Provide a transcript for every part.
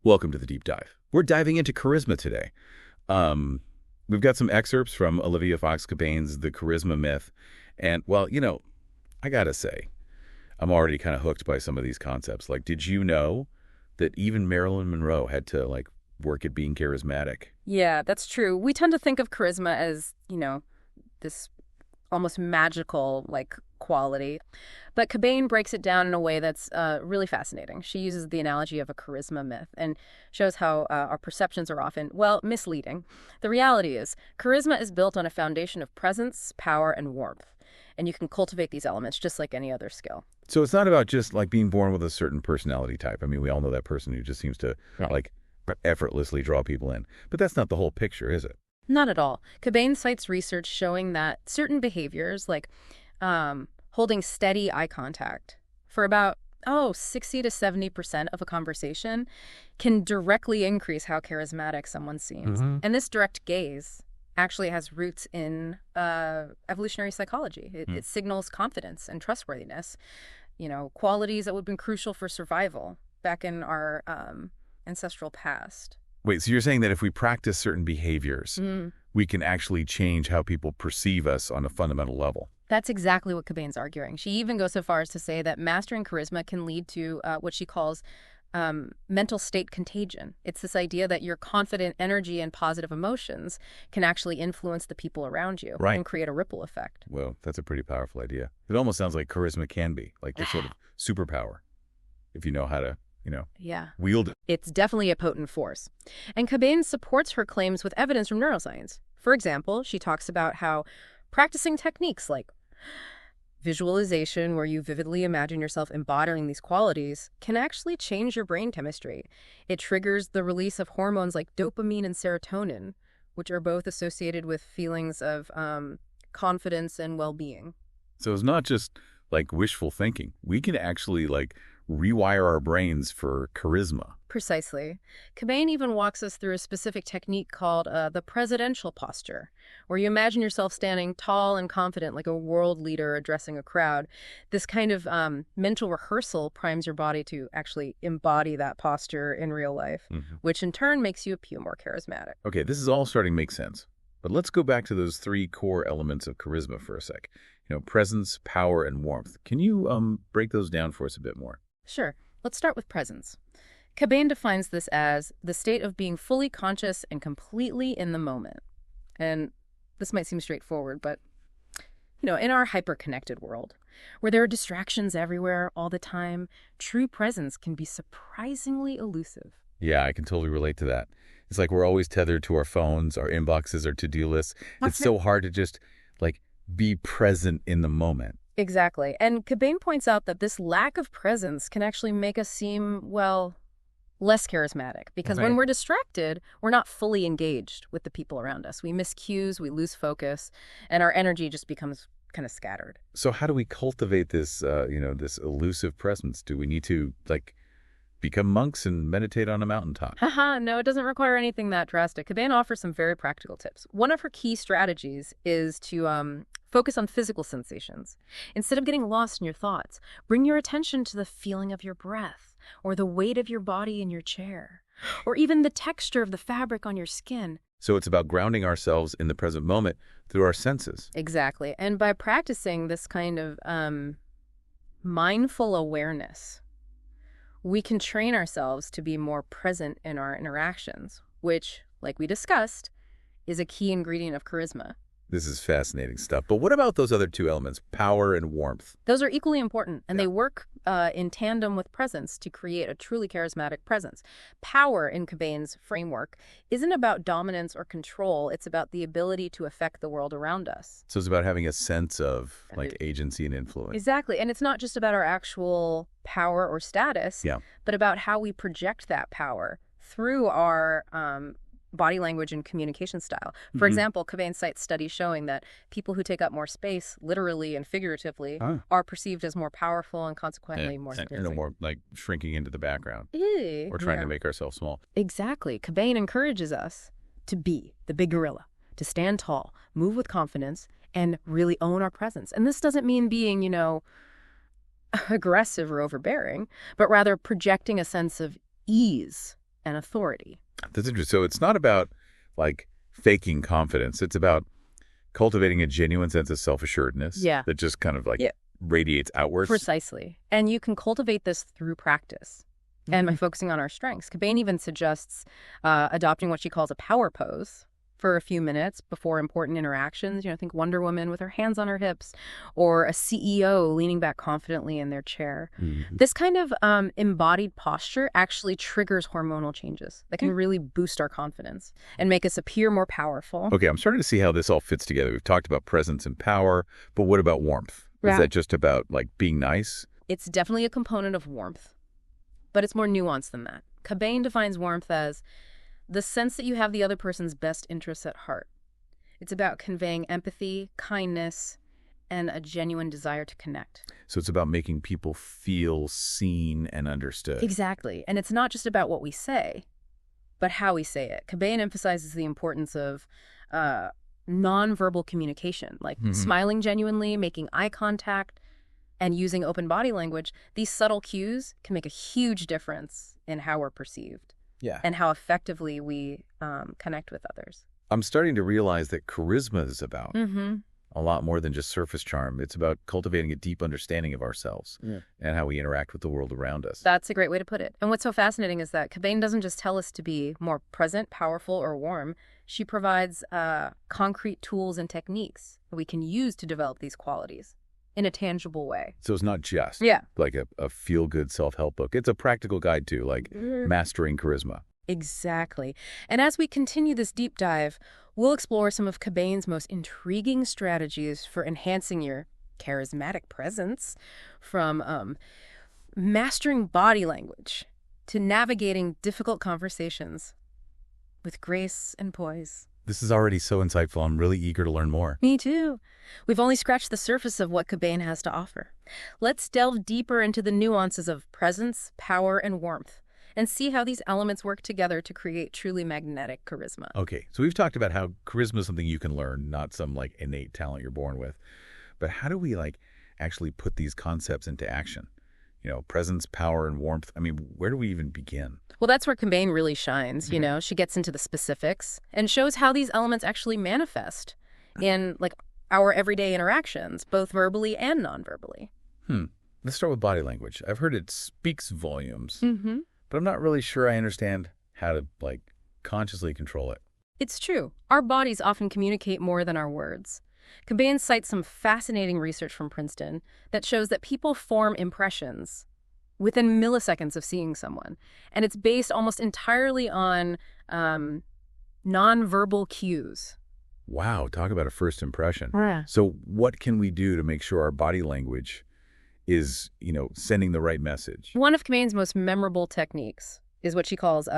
Welcome to the Deep Dive. We're diving into charisma today. We've got some excerpts from Olivia Fox Cabane's The Charisma Myth. And, well, I gotta say, I'm already kind of hooked by some of these concepts. Like, did you know that even Marilyn Monroe had to, work at being charismatic? Yeah, that's true. We tend to think of charisma as, this almost magical, quality. But Cabane breaks it down in a way that's really fascinating. She uses the analogy of a charisma myth and shows how our perceptions are often, misleading. The reality is, charisma is built on a foundation of presence, power, and warmth. And you can cultivate these elements just like any other skill. So it's not about just, being born with a certain personality type. I mean, we all know that person who just seems to, effortlessly draw people in. But that's not the whole picture, is it? Not at all. Cabane cites research showing that certain behaviors, like holding steady eye contact for about 60 to 70% of a conversation, can directly increase how charismatic someone seems. And this direct gaze actually has roots in evolutionary psychology. It signals confidence and trustworthiness, qualities that would have been crucial for survival back in our ancestral past. Wait, so you're saying that if we practice certain behaviors, we can actually change how people perceive us on a fundamental level? That's exactly what Cabane's arguing. She even goes so far as to say that mastering charisma can lead to what she calls mental state contagion. It's this idea that your confident energy and positive emotions can actually influence the people around you and create a ripple effect. Well, that's a pretty powerful idea. It almost sounds like charisma can be, like this sort of superpower, if you know how to wield it. It's definitely a potent force. And Cabane supports her claims with evidence from neuroscience. For example, she talks about how practicing techniques like visualization, where you vividly imagine yourself embodying these qualities, can actually change your brain chemistry. It triggers the release of hormones like dopamine and serotonin, which are both associated with feelings of confidence and well-being. So it's not just wishful thinking. We can actually rewire our brains for charisma. Precisely. Cabane even walks us through a specific technique called the presidential posture, where you imagine yourself standing tall and confident like a world leader addressing a crowd. This kind of mental rehearsal primes your body to actually embody that posture in real life, which in turn makes you appear more charismatic. Okay, this is all starting to make sense. But let's go back to those three core elements of charisma for a sec. Presence, power, and warmth. Can you break those down for us a bit more? Sure. Let's start with presence. Cabane defines this as the state of being fully conscious and completely in the moment. And this might seem straightforward, but, in our hyper-connected world, where there are distractions everywhere all the time, true presence can be surprisingly elusive. Yeah, I can totally relate to that. It's like we're always tethered to our phones, our inboxes, our to-do lists. It's so hard to just, be present in the moment. Exactly. And Cabane points out that this lack of presence can actually make us seem, less charismatic. Because when we're distracted, we're not fully engaged with the people around us. We miss cues, we lose focus, and our energy just becomes kind of scattered. So how do we cultivate this, this elusive presence? Do we need to, become monks and meditate on a mountaintop? No, it doesn't require anything that drastic. Cabane offers some very practical tips. One of her key strategies is to focus on physical sensations. Instead of getting lost in your thoughts, bring your attention to the feeling of your breath, or the weight of your body in your chair, or even the texture of the fabric on your skin. So it's about grounding ourselves in the present moment through our senses. Exactly. And by practicing this kind of mindful awareness, we can train ourselves to be more present in our interactions, which, like we discussed, is a key ingredient of charisma. This is fascinating stuff. But what about those other two elements, power and warmth? Those are equally important, and they work in tandem with presence to create a truly charismatic presence. Power, in Cabane's framework, isn't about dominance or control. It's about the ability to affect the world around us. So it's about having a sense of, agency and influence. Exactly. And it's not just about our actual power or status, but about how we project that power through our body language and communication style. For example, Cabane cites studies showing that people who take up more space, literally and figuratively, are perceived as more powerful and consequently more significant. And more shrinking into the background. Or trying to make ourselves small. Exactly. Cabane encourages us to be the big gorilla, to stand tall, move with confidence, and really own our presence. And this doesn't mean being, aggressive or overbearing, but rather projecting a sense of ease and authority. That's interesting. So it's not about, like, faking confidence. It's about cultivating a genuine sense of self-assuredness that just kind of, like, radiates outwards. Precisely. And you can cultivate this through practice and by focusing on our strengths. Cabane even suggests adopting what she calls a power pose for a few minutes before important interactions. Think Wonder Woman with her hands on her hips, or a CEO leaning back confidently in their chair. This kind of embodied posture actually triggers hormonal changes that can really boost our confidence and make us appear more powerful. Okay, I'm starting to see how this all fits together. We've talked about presence and power, but what about warmth? Is that just about, like, being nice? It's definitely a component of warmth, but it's more nuanced than that. Cabane defines warmth as the sense that you have the other person's best interests at heart. It's about conveying empathy, kindness, and a genuine desire to connect. So it's about making people feel seen and understood. Exactly. And it's not just about what we say, but how we say it. Cabane emphasizes the importance of nonverbal communication, like smiling genuinely, making eye contact, and using open body language. These subtle cues can make a huge difference in how we're perceived. And how effectively we connect with others. I'm starting to realize that charisma is about a lot more than just surface charm. It's about cultivating a deep understanding of ourselves and how we interact with the world around us. That's a great way to put it. And what's so fascinating is that Cabane doesn't just tell us to be more present, powerful, or warm. She provides concrete tools and techniques that we can use to develop these qualities in a tangible way. So it's not just like a feel-good self-help book. It's a practical guide to, like, mastering charisma. Exactly. And as we continue this deep dive, we'll explore some of Cabane's most intriguing strategies for enhancing your charismatic presence, from mastering body language to navigating difficult conversations with grace and poise. This is already so insightful. I'm really eager to learn more. Me too. We've only scratched the surface of what Cabane has to offer. Let's delve deeper into the nuances of presence, power, and warmth, and see how these elements work together to create truly magnetic charisma. Okay, so we've talked about how charisma is something you can learn, not some, like, innate talent you're born with. But how do we, like, actually put these concepts into action? Presence, power, and warmth. I mean, where do we even begin? Well, that's where Cabane really shines, She gets into the specifics and shows how these elements actually manifest in, like, our everyday interactions, both verbally and non-verbally. Let's start with body language. I've heard it speaks volumes, but I'm not really sure I understand how to, like, consciously control it. It's true. Our bodies often communicate more than our words. Cabane cites some fascinating research from Princeton that shows that people form impressions within milliseconds of seeing someone. And it's based almost entirely on nonverbal cues. Wow, talk about a first impression. Yeah. So what can we do to make sure our body language is, sending the right message? One of Cabane's most memorable techniques is what she calls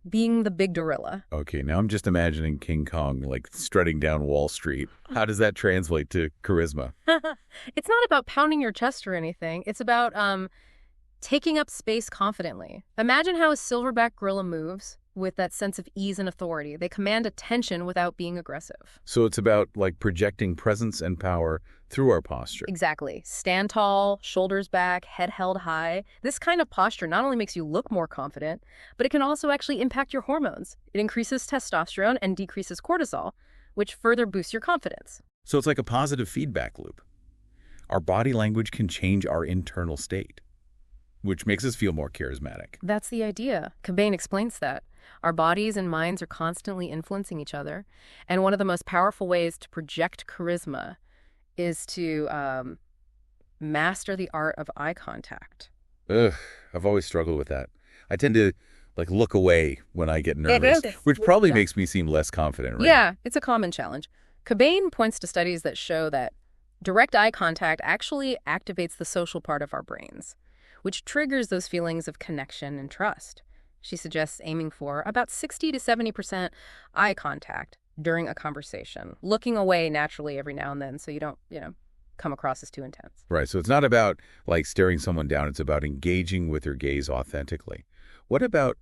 being the big gorilla. Okay, now I'm just imagining King Kong, like, strutting down Wall Street. How does that translate to charisma? It's not about pounding your chest or anything. It's about taking up space confidently. Imagine how a silverback gorilla moves with that sense of ease and authority. They command attention without being aggressive. So it's about, like, projecting presence and power through our posture. Exactly. Stand tall, shoulders back, head held high. This kind of posture not only makes you look more confident, but it can also actually impact your hormones. It increases testosterone and decreases cortisol, which further boosts your confidence. So it's like a positive feedback loop. Our body language can change our internal state, which makes us feel more charismatic. That's the idea. Cabane explains that. Our bodies and minds are constantly influencing each other, and one of the most powerful ways to project charisma is to master the art of eye contact. Ugh, I've always struggled with that. I tend to, like, look away when I get nervous, which probably makes me seem less confident, right? Yeah, it's a common challenge. Cabane points to studies that show that direct eye contact actually activates the social part of our brains, which triggers those feelings of connection and trust. She suggests aiming for about 60 to 70% eye contact during a conversation, looking away naturally every now and then so you don't, come across as too intense. Right. So it's not about, like, staring someone down. It's about engaging with their gaze authentically. What about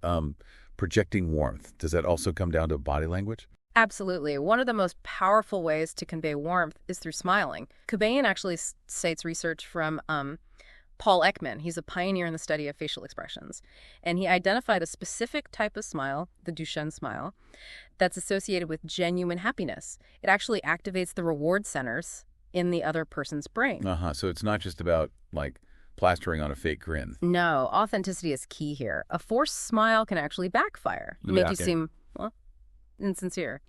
projecting warmth? Does that also come down to body language? Absolutely. One of the most powerful ways to convey warmth is through smiling. Cabane actually cites research from Paul Ekman, he's a pioneer in the study of facial expressions, and he identified a specific type of smile, the Duchenne smile, that's associated with genuine happiness. It actually activates the reward centers in the other person's brain. So it's not just about, like, plastering on a fake grin. No, authenticity is key here. A forced smile can actually backfire, make you seem, well, insincere.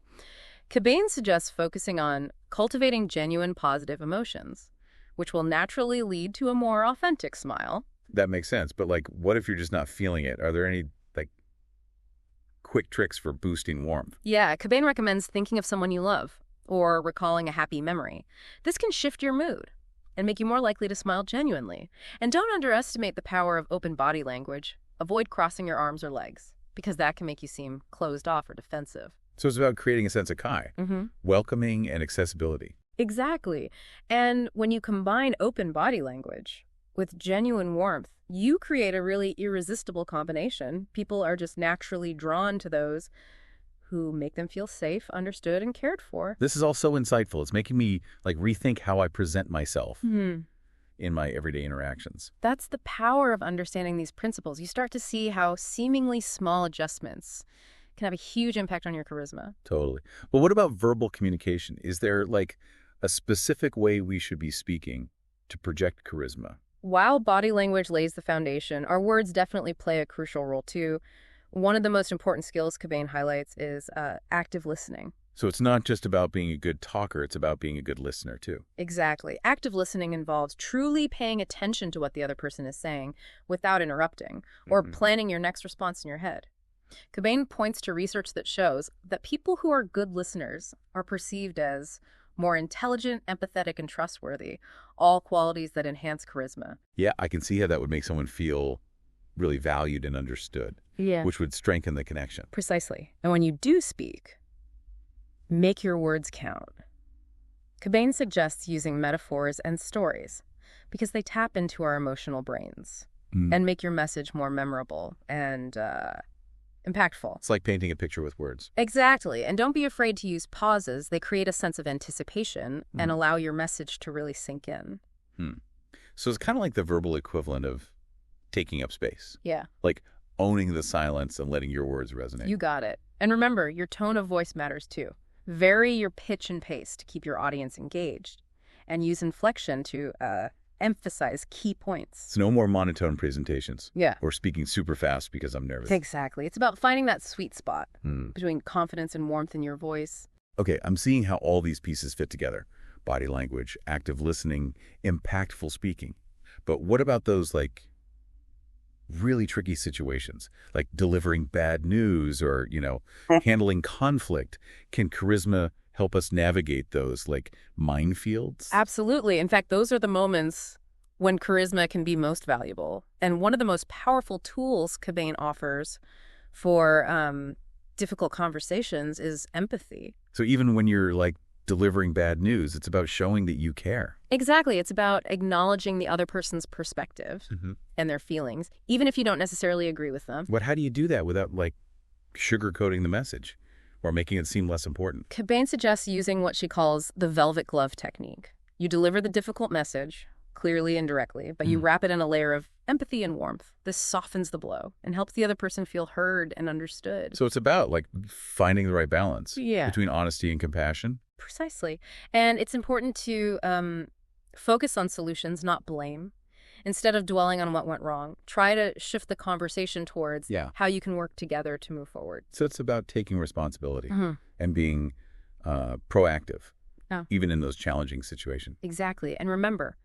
Cabane suggests focusing on cultivating genuine positive emotions, which will naturally lead to a more authentic smile. That makes sense. But, like, what if you're just not feeling it? Are there any, like, quick tricks for boosting warmth? Yeah, Cabane recommends thinking of someone you love or recalling a happy memory. This can shift your mood and make you more likely to smile genuinely. And don't underestimate the power of open body language. Avoid crossing your arms or legs, because that can make you seem closed off or defensive. So it's about creating a sense of welcoming and accessibility. Exactly. And when you combine open body language with genuine warmth, you create a really irresistible combination. People are just naturally drawn to those who make them feel safe, understood, and cared for. This is all so insightful. It's making me, like, rethink how I present myself in my everyday interactions. That's the power of understanding these principles. You start to see how seemingly small adjustments can have a huge impact on your charisma. Totally. But what about verbal communication? Is there, like, a specific way we should be speaking to project charisma? While body language lays the foundation, our words definitely play a crucial role too. One of the most important skills Cabane highlights is active listening. So it's not just about being a good talker, it's about being a good listener too. Exactly. Active listening involves truly paying attention to what the other person is saying without interrupting or planning your next response in your head. Cabane points to research that shows that people who are good listeners are perceived as more intelligent, empathetic, and trustworthy, all qualities that enhance charisma. Yeah, I can see how that would make someone feel really valued and understood, which would strengthen the connection. Precisely. And when you do speak, make your words count. Cabane suggests using metaphors and stories because they tap into our emotional brains and make your message more memorable and impactful. It's like painting a picture with words. Exactly. And don't be afraid to use pauses. They create a sense of anticipation and allow your message to really sink in. So it's kind of like the verbal equivalent of taking up space. Yeah. Like owning the silence and letting your words resonate. You got it. And remember, your tone of voice matters too. Vary your pitch and pace to keep your audience engaged. And use inflection to emphasize key points. It's no more monotone presentations. Yeah. Or speaking super fast because I'm nervous. Exactly. It's about finding that sweet spot between confidence and warmth in your voice. Okay, I'm seeing how all these pieces fit together. Body language, active listening, impactful speaking. But what about those, like, really tricky situations, like delivering bad news or, handling conflict? Can charisma help us navigate those, like, minefields? Absolutely. In fact, those are the moments when charisma can be most valuable. And one of the most powerful tools Cabane offers for difficult conversations is empathy. So even when you're, like, delivering bad news, it's about showing that you care. Exactly. It's about acknowledging the other person's perspective and their feelings, even if you don't necessarily agree with them. But how do you do that without, like, sugarcoating the message or making it seem less important? Cabane suggests using what she calls the velvet glove technique. You deliver the difficult message clearly and directly, but you wrap it in a layer of empathy and warmth. This softens the blow and helps the other person feel heard and understood. So it's about, like, finding the right balance Yeah. between honesty and compassion. Precisely. And it's important to focus on solutions, not blame. Instead of dwelling on what went wrong, try to shift the conversation towards how you can work together to move forward. So it's about taking responsibility and being proactive, even in those challenging situations. Exactly. And remember,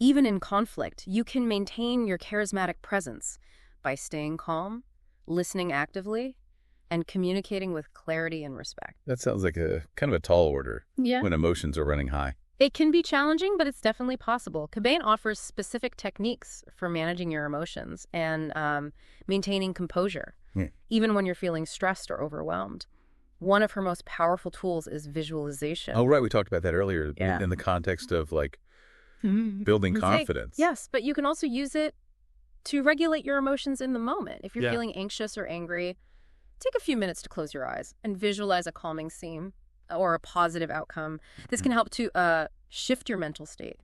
even in conflict, you can maintain your charismatic presence by staying calm, listening actively, and communicating with clarity and respect. That sounds like a kind of a tall order when emotions are running high. It can be challenging, but it's definitely possible. Cabane offers specific techniques for managing your emotions and maintaining composure, even when you're feeling stressed or overwhelmed. One of her most powerful tools is visualization. Oh, right. We talked about that earlier in the context of, like, building confidence. Yes, but you can also use it to regulate your emotions in the moment. If you're feeling anxious or angry, take a few minutes to close your eyes and visualize a calming scene or a positive outcome. This can help to shift your mental state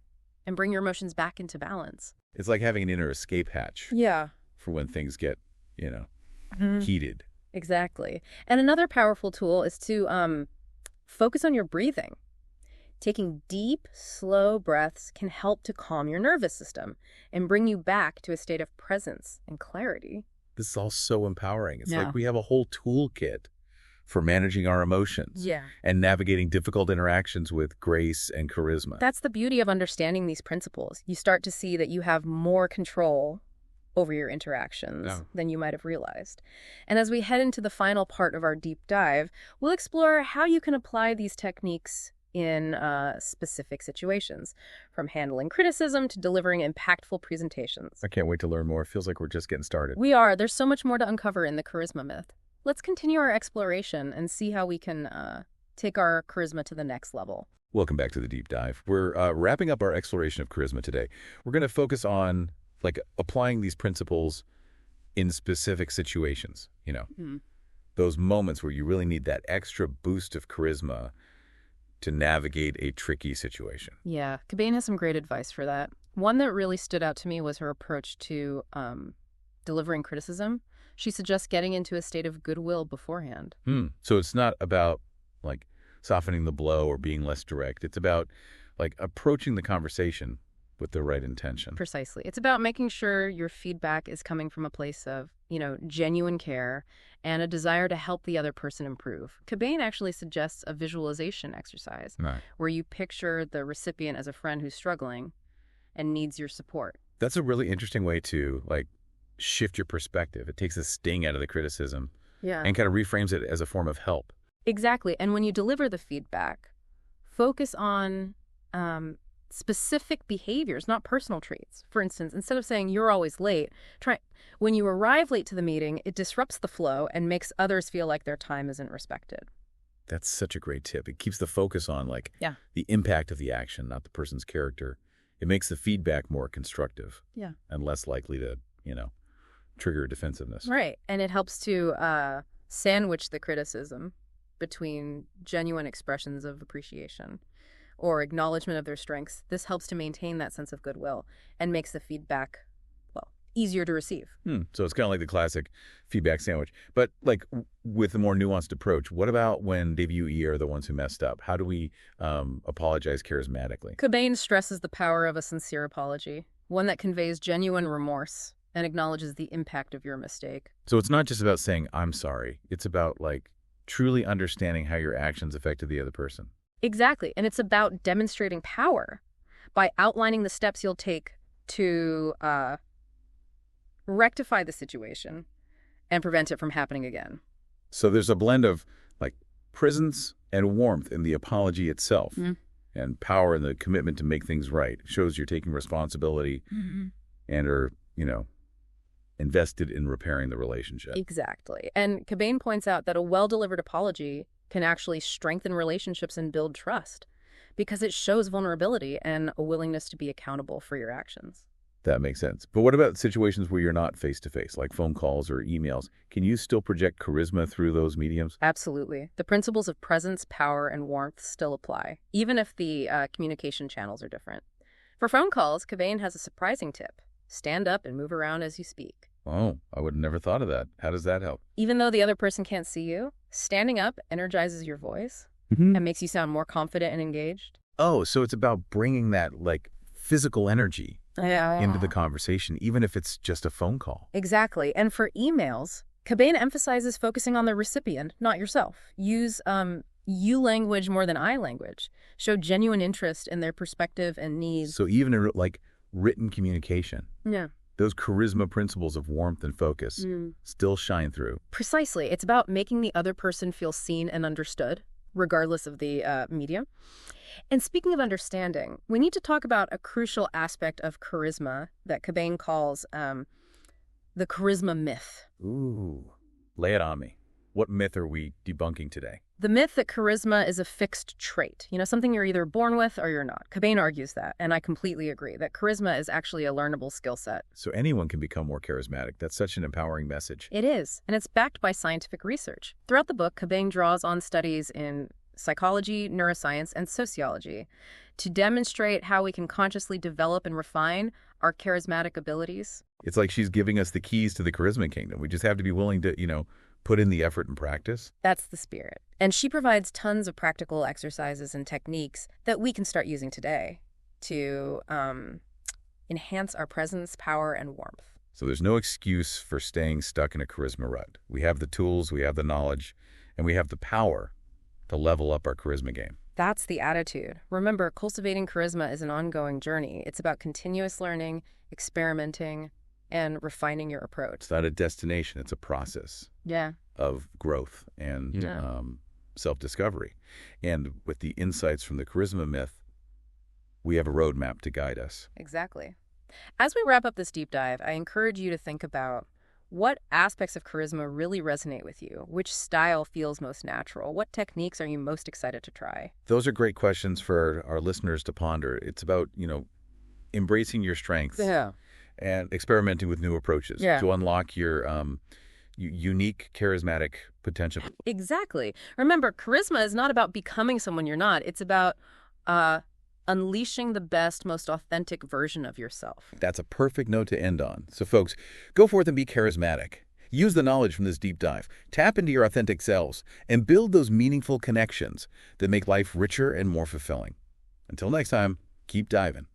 and bring your emotions back into balance. It's like having an inner escape hatch Yeah. for when things get, Mhm. heated. Exactly. And another powerful tool is to focus on your breathing. Taking deep, slow breaths can help to calm your nervous system and bring you back to a state of presence and clarity. This is all so empowering. It's Yeah. like we have a whole toolkit for managing our emotions Yeah. and navigating difficult interactions with grace and charisma. That's the beauty of understanding these principles. You start to see that you have more control over your interactions Yeah. than you might have realized. And as we head into the final part of our deep dive, we'll explore how you can apply these techniques in specific situations, from handling criticism to delivering impactful presentations. I can't wait to learn more. It feels like we're just getting started. There's so much more to uncover in the charisma myth. Let's continue our exploration and see how we can take our charisma to the next level. Welcome back to the deep dive. We're wrapping up our exploration of charisma today. We're going to focus on applying these principles in specific situations, those moments where you really need that extra boost of charisma to navigate a tricky situation. Yeah, Cabane has some great advice for that. One that really stood out to me was her approach to delivering criticism. She suggests getting into a state of goodwill beforehand. So it's not about softening the blow or being less direct. It's about approaching the conversation with the right intention. Precisely. It's about making sure your feedback is coming from a place of, genuine care and a desire to help the other person improve. Cabane actually suggests a visualization exercise Right. where you picture the recipient as a friend who's struggling and needs your support. That's a really interesting way to shift your perspective. It takes the sting out of the criticism Yeah. and kind of reframes it as a form of help. Exactly. And when you deliver the feedback, focus on specific behaviors, not personal traits. For instance, instead of saying you're always late, when you arrive late to the meeting, it disrupts the flow and makes others feel like their time isn't respected. That's such a great tip. It keeps the focus on Yeah. the impact of the action, not the person's character. It makes the feedback more constructive. Yeah. And less likely to, trigger defensiveness. Right. And it helps to sandwich the criticism between genuine expressions of appreciation or acknowledgement of their strengths. This helps to maintain that sense of goodwill and makes the feedback, easier to receive. So it's kind of like the classic feedback sandwich. But with a more nuanced approach, what about when WE are the ones who messed up? How do we apologize charismatically? Cabane stresses the power of a sincere apology, one that conveys genuine remorse and acknowledges the impact of your mistake. So it's not just about saying, I'm sorry. It's about truly understanding how your actions affected the other person. Exactly. And it's about demonstrating power by outlining the steps you'll take to rectify the situation and prevent it from happening again. So there's a blend of presence and warmth in the apology itself, and power in the commitment to make things right. It shows you're taking responsibility and are, invested in repairing the relationship. Exactly. And Cabane points out that a well-delivered apology can actually strengthen relationships and build trust because it shows vulnerability and a willingness to be accountable for your actions. That makes sense. But what about situations where you're not face-to-face, like phone calls or emails? Can you still project charisma through those mediums? Absolutely. The principles of presence, power, and warmth still apply, even if the communication channels are different. For phone calls, Cabane has a surprising tip. Stand up and move around as you speak. Oh, I would have never thought of that. How does that help? Even though the other person can't see you, standing up energizes your voice and makes you sound more confident and engaged. Oh, so it's about bringing that physical energy into the conversation, even if it's just a phone call. Exactly. And for emails, Cabane emphasizes focusing on the recipient, not yourself. Use you language more than I language. Show genuine interest in their perspective and needs. So even in written communication, Yeah. those charisma principles of warmth and focus still shine through. Precisely. It's about making the other person feel seen and understood, regardless of the medium. And speaking of understanding, we need to talk about a crucial aspect of charisma that Cabane calls the charisma myth. Ooh, lay it on me. What myth are we debunking today? The myth that charisma is a fixed trait, something you're either born with or you're not. Cabane argues that, and I completely agree, that charisma is actually a learnable skill set. So anyone can become more charismatic. That's such an empowering message. It is, and it's backed by scientific research. Throughout the book, Cabane draws on studies in psychology, neuroscience, and sociology to demonstrate how we can consciously develop and refine our charismatic abilities. It's like she's giving us the keys to the charisma kingdom. We just have to be willing to, put in the effort and practice. That's the spirit. And she provides tons of practical exercises and techniques that we can start using today to enhance our presence, power, and warmth. So there's no excuse for staying stuck in a charisma rut. We have the tools, we have the knowledge, and we have the power to level up our charisma game. That's the attitude. Remember, cultivating charisma is an ongoing journey. It's about continuous learning, experimenting, and refining your approach. It's not a destination, it's a process. Yeah. Of growth and self-discovery. And with the insights from the charisma myth, we have a roadmap to guide us. Exactly. As we wrap up this deep dive, I encourage you to think about what aspects of charisma really resonate with you? Which style feels most natural? What techniques are you most excited to try? Those are great questions for our listeners to ponder. It's about, embracing your strengths and experimenting with new approaches to unlock your unique charismatic potential. Exactly. Remember, charisma is not about becoming someone you're not. It's about unleashing the best, most authentic version of yourself. That's a perfect note to end on. So folks, go forth and be charismatic. Use the knowledge from this deep dive. Tap into your authentic selves and build those meaningful connections that make life richer and more fulfilling. Until next time, keep diving.